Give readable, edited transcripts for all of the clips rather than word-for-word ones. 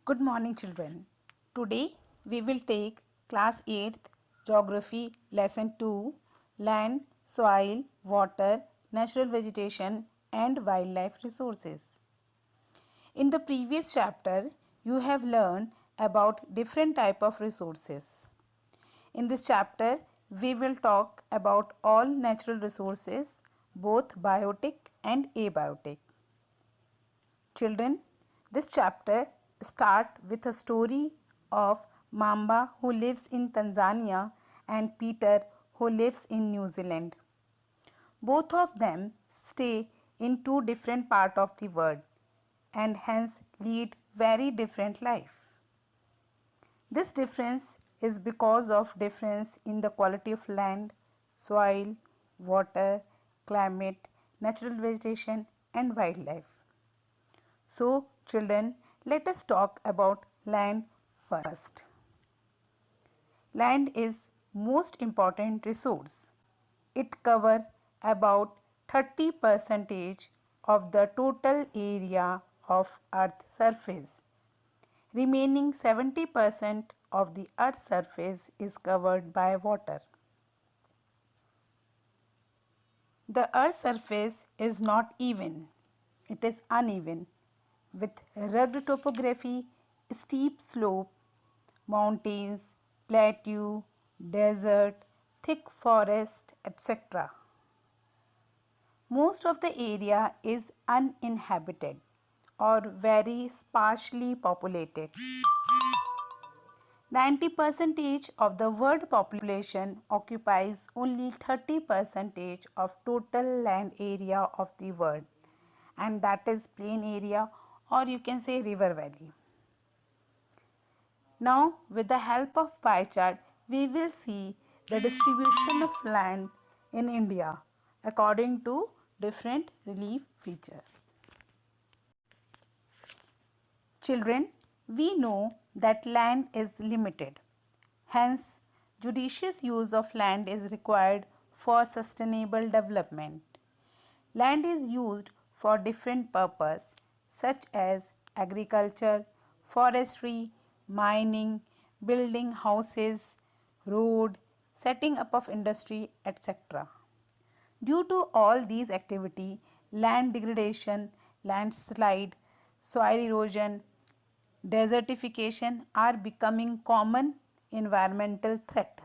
Good morning, children. Today we will take class 8th Geography lesson 2 Land, Soil, Water, Natural Vegetation and Wildlife Resources. In the previous chapter, you have learned about different type of resources. In this chapter, we will talk about all natural resources, both biotic and abiotic. Children, this chapter starts with a story of Mamba who lives in Tanzania and Peter who lives in New Zealand. Both of them stay in two different parts of the world and hence lead very different life. This difference is because of difference in the quality of land, soil, water, climate, natural vegetation and wildlife. So, children, let us talk about land first. Land is most important resource. It covers about 30% of the total area of earth's surface. Remaining 70% of the earth's surface is covered by water. The earth's surface is not even, it is uneven with rugged topography, steep slope, mountains, plateau, desert, thick forest, etc. Most of the area is uninhabited or very sparsely populated. 90% of the world population occupies only 30% of total land area of the world, and that is plain area or you can say river valley. Now with the help of pie chart, we will see the distribution of land in India according to different relief feature. Children, we know that land is limited. Hence, judicious use of land is required for sustainable development. Land is used for different purposes such as agriculture, forestry, mining, building houses, road, setting up of industry, etc. Due to all these activity, land degradation, landslide, soil erosion, desertification are becoming common environmental threat.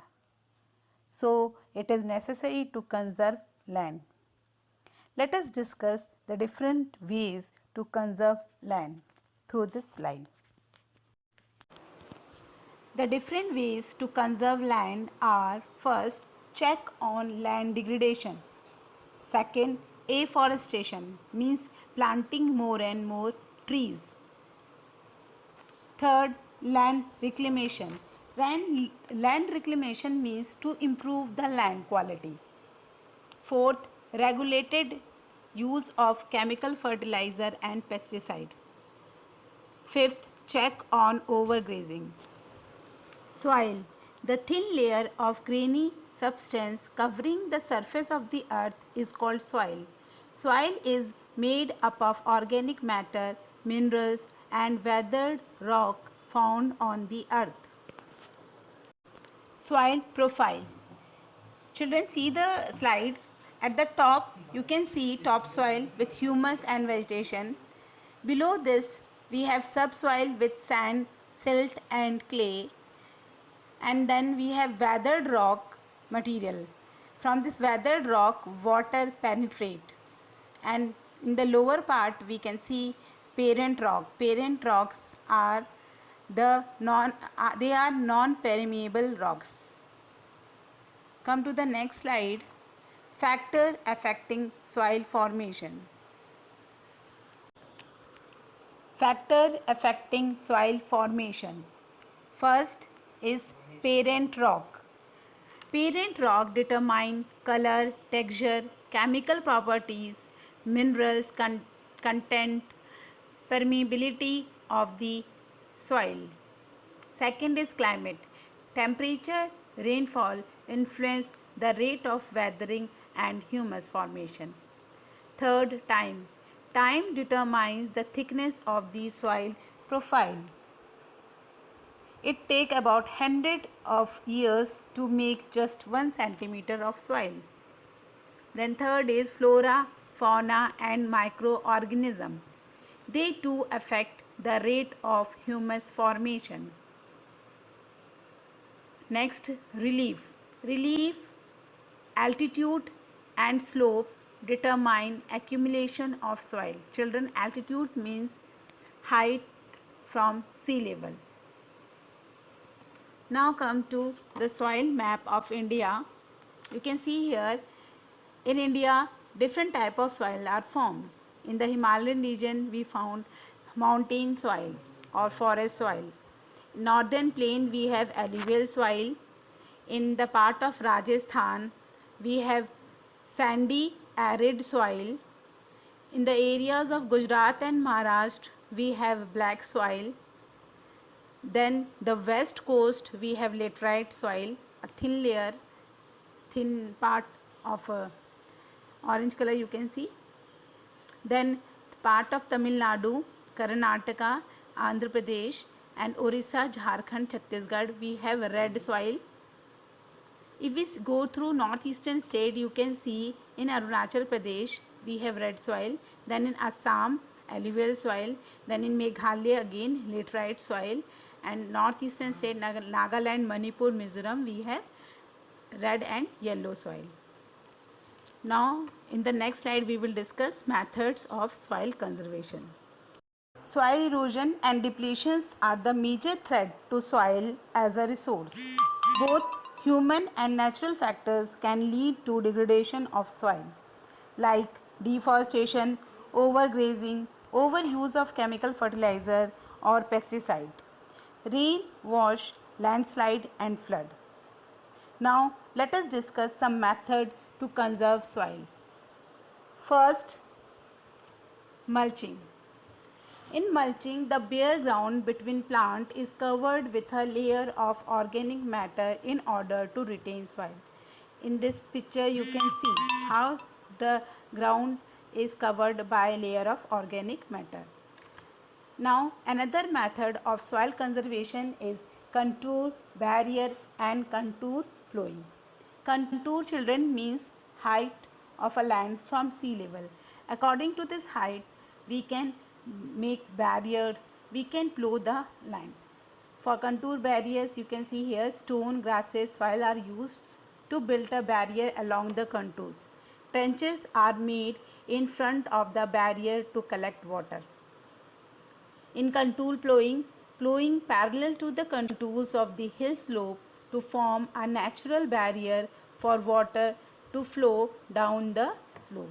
So, it is necessary to conserve land. Let us discuss the different ways to conserve land through this slide. The different ways to conserve land are: first, check on land degradation. Second, afforestation means planting more and more trees. Third, land reclamation. Land reclamation means to improve the land quality. Fourth, regulated use of chemical fertilizer and pesticide. Fifth, check on overgrazing. Soil. The thin layer of grainy substance covering the surface of the earth is called soil. Soil is made up of organic matter, minerals and weathered rock found on the earth. Soil profile. Children, see the slide. At the top you can see topsoil with humus and vegetation. Below this we have subsoil with sand, silt and clay, and then we have weathered rock material. From this weathered rock water penetrate, and in the lower part we can see parent rock. Parent rocks are they are non-permeable rocks. Come to the next slide. Factor affecting soil formation. Factor affecting soil formation. First is parent rock. Parent rock determine color, texture, chemical properties, minerals content, permeability of the soil. Second is climate. Temperature, rainfall influence the rate of weathering and humus formation. Third, time. Time determines the thickness of the soil profile. It takes about 100 of years to make just 1 centimeter of soil. Then third is flora, fauna and microorganism. They too affect the rate of humus formation. Next, relief. Relief, altitude and slope determine accumulation of soil. Children, altitude means height from sea level. Now come to the soil map of India. You can see here in India different type of soil are formed. In the Himalayan region we found mountain soil or forest soil. Northern plain we have alluvial soil. In the part of Rajasthan we have sandy arid soil. In the areas of Gujarat and Maharashtra we have black soil. Then the west coast we have laterite soil, a thin layer, thin part of orange color you can see. Then part of Tamil Nadu, Karnataka, Andhra Pradesh and Orissa, Jharkhand, Chhattisgarh we have red soil. If we go through northeastern state, you can see in Arunachal Pradesh we have red soil, then in Assam alluvial soil, then in Meghalaya again laterite soil, and northeastern state Nagaland, Manipur, Mizoram we have red and yellow soil. Now in the next slide we will discuss methods of soil conservation. Soil erosion and depletions are the major threat to soil as a resource. Both human and natural factors can lead to degradation of soil, like deforestation, overgrazing, overuse of chemical fertilizer or pesticide, rain, wash, landslide and flood. Now let us discuss some method to conserve soil. First, mulching. In mulching, the bare ground between plant is covered with a layer of organic matter in order to retain soil. In this picture you can see how the ground is covered by a layer of organic matter. Now another method of soil conservation is contour, barrier and contour plowing. Contour, children, means height of a land from sea level. According to this height we can make barriers, we can plow the land. For contour barriers you can see here stone, grasses, soil are used to build a barrier along the contours. Trenches are made in front of the barrier to collect water. In contour plowing, plowing parallel to the contours of the hill slope to form a natural barrier for water to flow down the slope.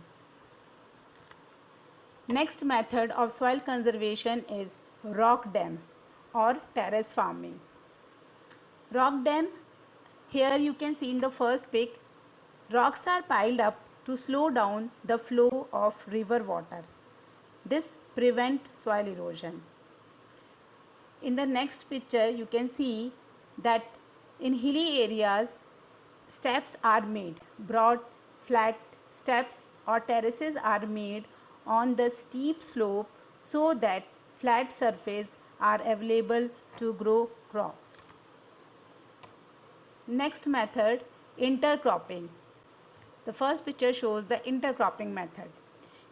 Next method of soil conservation is rock dam or terrace farming. Rock dam, here you can see in the first pic, rocks are piled up to slow down the flow of river water. This prevents soil erosion. In the next picture you can see that in hilly areas steps are made, broad flat steps or terraces are made on the steep slope so that flat surface are available to grow crop. Next method, intercropping. The first picture shows the intercropping method.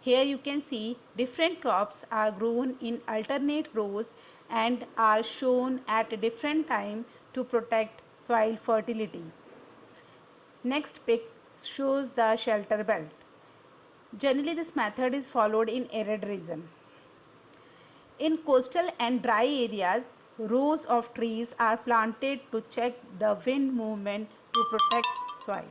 Here you can see different crops are grown in alternate rows and are shown at a different time to protect soil fertility. Next pic shows the shelter belt. Generally this method is followed in arid region. In coastal and dry areas, rows of trees are planted to check the wind movement to protect soil.